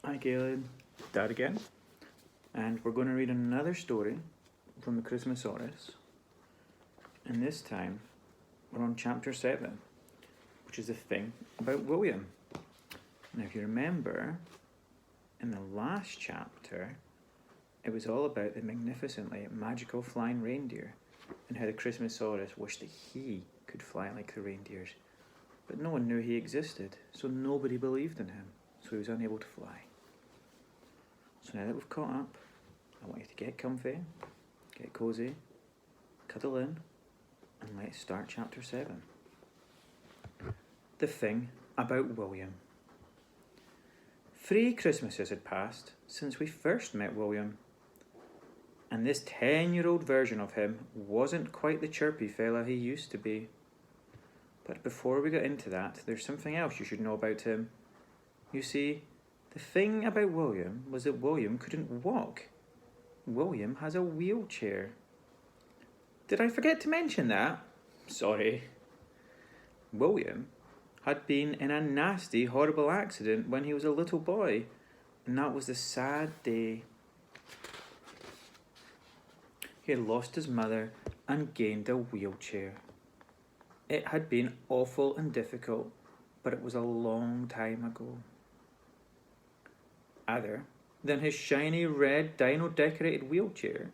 Hi Caleb, Dad again, and we're going to read another story from the Christmasaurus, and this time we're on chapter 7, which is the thing about William. Now if you remember, in the last chapter, it was all about the magnificently magical flying reindeer and how the Christmasaurus wished that he could fly like the reindeers, but no one knew he existed, so nobody believed in him, so he was unable to fly. So now that we've caught up, I want you to get comfy, get cozy, cuddle in, and let's start chapter 7. The thing about William. 3 Christmases had passed since we first met William, and this 10-year-old version of him wasn't quite the chirpy fella he used to be. But before we get into that, there's something else you should know about him. You see, the thing about William was that William couldn't walk. William has a wheelchair. Did I forget to mention that? Sorry. William had been in a nasty, horrible accident when he was a little boy, and that was the sad day. He had lost his mother and gained a wheelchair. It had been awful and difficult, but it was a long time ago. Other than his shiny red dino-decorated wheelchair,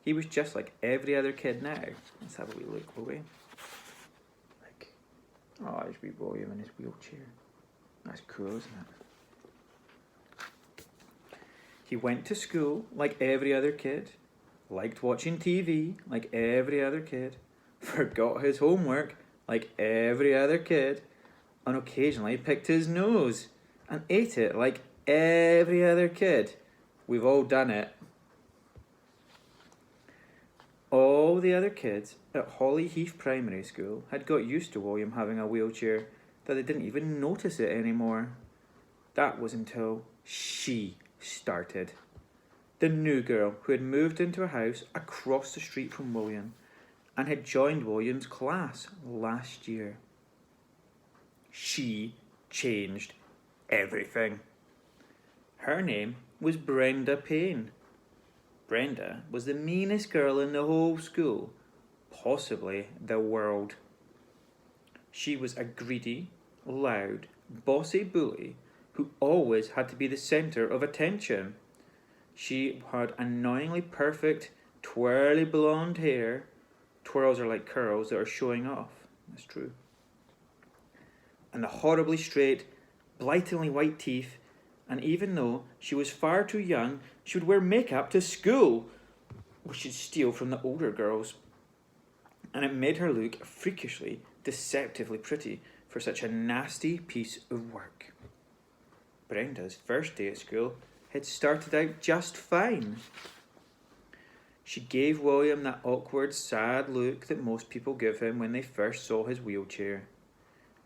he was just like every other kid now. Let's have a wee look, will we? There's wee William in his wheelchair. That's cool, isn't it? He went to school like every other kid, liked watching TV like every other kid, forgot his homework like every other kid, and occasionally picked his nose and ate it like every other kid. We've all done it. All the other kids at Holly Heath Primary School had got used to William having a wheelchair, that they didn't even notice it anymore. That was until she started. The new girl who had moved into a house across the street from William and had joined William's class last year. She changed everything. Her name was Brenda Pin. Brenda was the meanest girl in the whole school, possibly the world. She was a greedy, loud, bossy bully who always had to be the centre of attention. She had annoyingly perfect, twirly blonde hair. Twirls are like curls that are showing off. That's true. And the horribly straight, blightingly white teeth. And even though she was far too young, she would wear makeup to school, which she'd steal from the older girls. And it made her look freakishly, deceptively pretty for such a nasty piece of work. Brenda's first day at school had started out just fine. She gave William that awkward, sad look that most people give him when they first saw his wheelchair.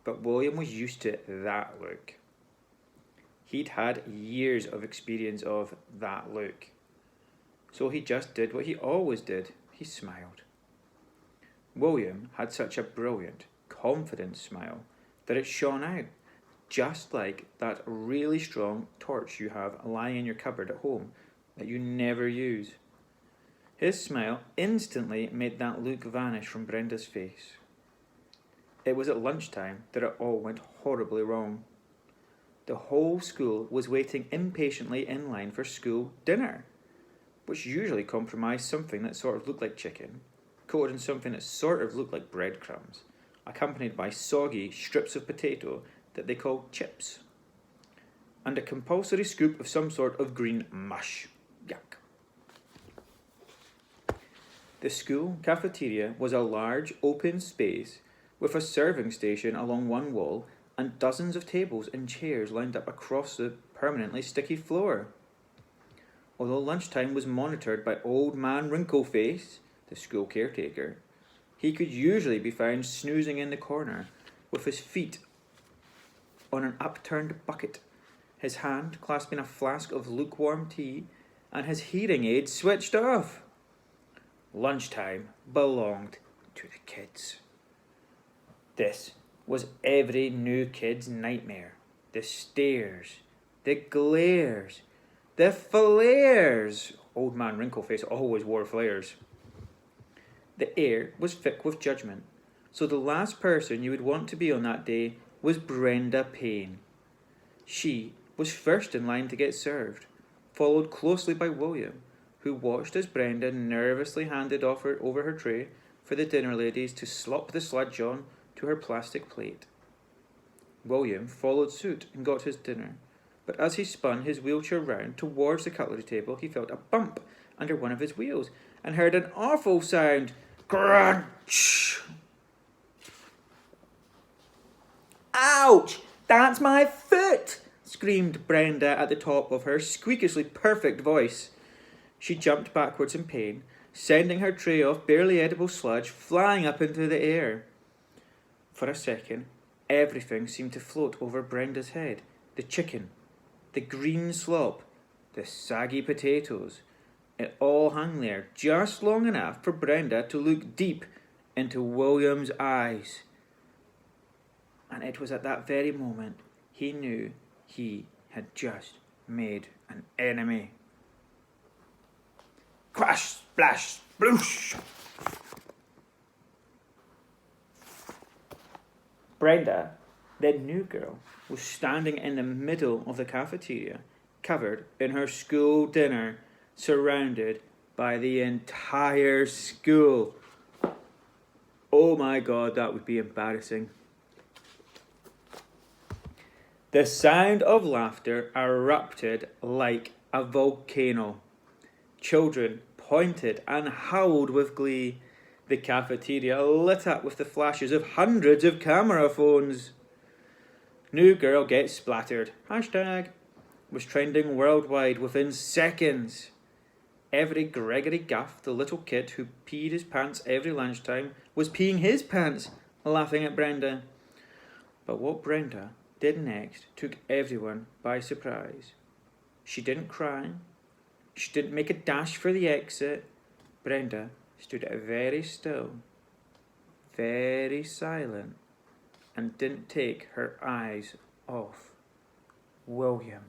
But William was used to that look. He'd had years of experience of that look. So he just did what he always did. He smiled. William had such a brilliant, confident smile that it shone out, just like that really strong torch you have lying in your cupboard at home that you never use. His smile instantly made that look vanish from Brenda's face. It was at lunchtime that it all went horribly wrong. The whole school was waiting impatiently in line for school dinner, which usually comprised something that sort of looked like chicken, coated in something that sort of looked like breadcrumbs, accompanied by soggy strips of potato that they called chips, and a compulsory scoop of some sort of green mush. Yuck. The school cafeteria was a large open space with a serving station along one wall and dozens of tables and chairs lined up across the permanently sticky floor. Although lunchtime was monitored by Old Man Wrinkleface, the school caretaker, he could usually be found snoozing in the corner with his feet on an upturned bucket, his hand clasping a flask of lukewarm tea, and his hearing aid switched off. Lunchtime belonged to the kids. This was every new kid's nightmare. The stairs, the glares, the flares. Old man Wrinkleface always wore flares. The air was thick with judgment, so the last person you would want to be on that day was Brenda Pin. She was first in line to get served, followed closely by William, who watched as Brenda nervously handed over her tray for the dinner ladies to slop the sludge on to her plastic plate. William followed suit and got his dinner, but as he spun his wheelchair round towards the cutlery table, he felt a bump under one of his wheels and heard an awful sound. Crunch! Ouch! That's my foot! Screamed Brenda at the top of her squeakishly perfect voice. She jumped backwards in pain, sending her tray of barely edible sludge flying up into the air. For a second, everything seemed to float over Brenda's head. The chicken, the green slop, the saggy potatoes. It all hung there just long enough for Brenda to look deep into William's eyes. And it was at that very moment he knew he had just made an enemy. Crash, splash, sploosh! Brenda, the new girl, was standing in the middle of the cafeteria, covered in her school dinner, surrounded by the entire school. Oh my God, that would be embarrassing. The sound of laughter erupted like a volcano. Children pointed and howled with glee. The cafeteria lit up with the flashes of hundreds of camera phones. New girl gets splattered. Hashtag was trending worldwide within seconds. Every Gregory Guff, the little kid who peed his pants every lunchtime, was peeing his pants, laughing at Brenda. But what Brenda did next took everyone by surprise. She didn't cry. She didn't make a dash for the exit. Brenda stood very still, very silent, and didn't take her eyes off William.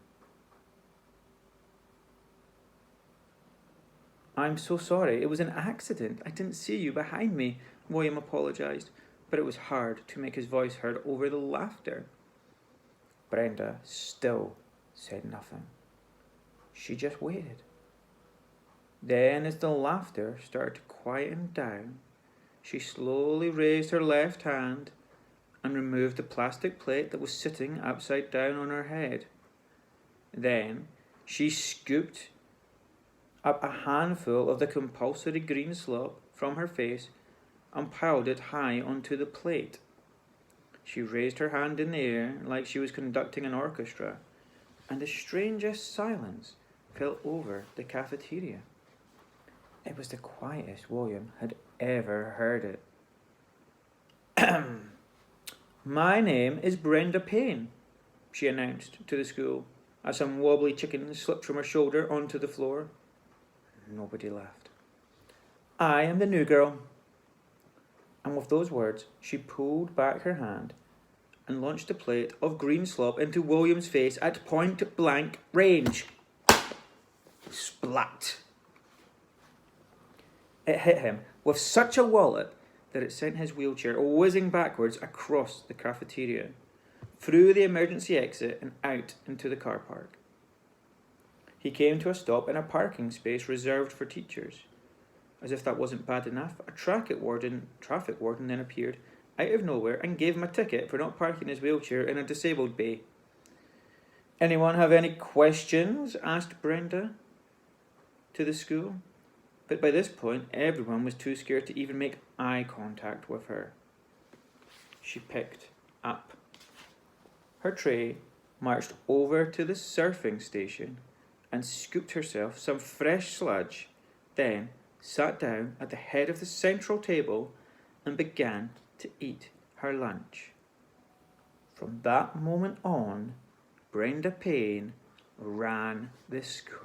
I'm so sorry, it was an accident. I didn't see you behind me, William apologised, but it was hard to make his voice heard over the laughter. Brenda still said nothing. She just waited. Then, as the laughter started to quieten down, she slowly raised her left hand and removed the plastic plate that was sitting upside down on her head. Then, she scooped up a handful of the compulsory green slop from her face and piled it high onto the plate. She raised her hand in the air like she was conducting an orchestra, and the strangest silence fell over the cafeteria. It was the quietest William had ever heard it. My name is Brenda Pin, she announced to the school as some wobbly chicken slipped from her shoulder onto the floor. Nobody laughed. I am the new girl. And with those words, she pulled back her hand and launched a plate of green slop into William's face at point-blank range. Splat! It hit him with such a wallop that it sent his wheelchair whizzing backwards across the cafeteria, through the emergency exit and out into the car park. He came to a stop in a parking space reserved for teachers. As if that wasn't bad enough, a traffic warden then appeared out of nowhere and gave him a ticket for not parking his wheelchair in a disabled bay. Anyone have any questions? Asked Brenda to the school. But by this point, everyone was too scared to even make eye contact with her. She picked up her tray, marched over to the surfing station, and scooped herself some fresh sludge, then sat down at the head of the central table and began to eat her lunch. From that moment on, Brenda Pin ran the school.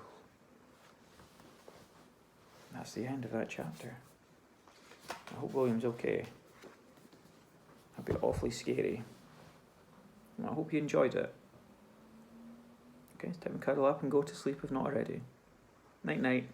That's the end of that chapter. I hope William's okay. That'd be awfully scary. I hope you enjoyed it. Okay, it's time to cuddle up and go to sleep if not already. Night night.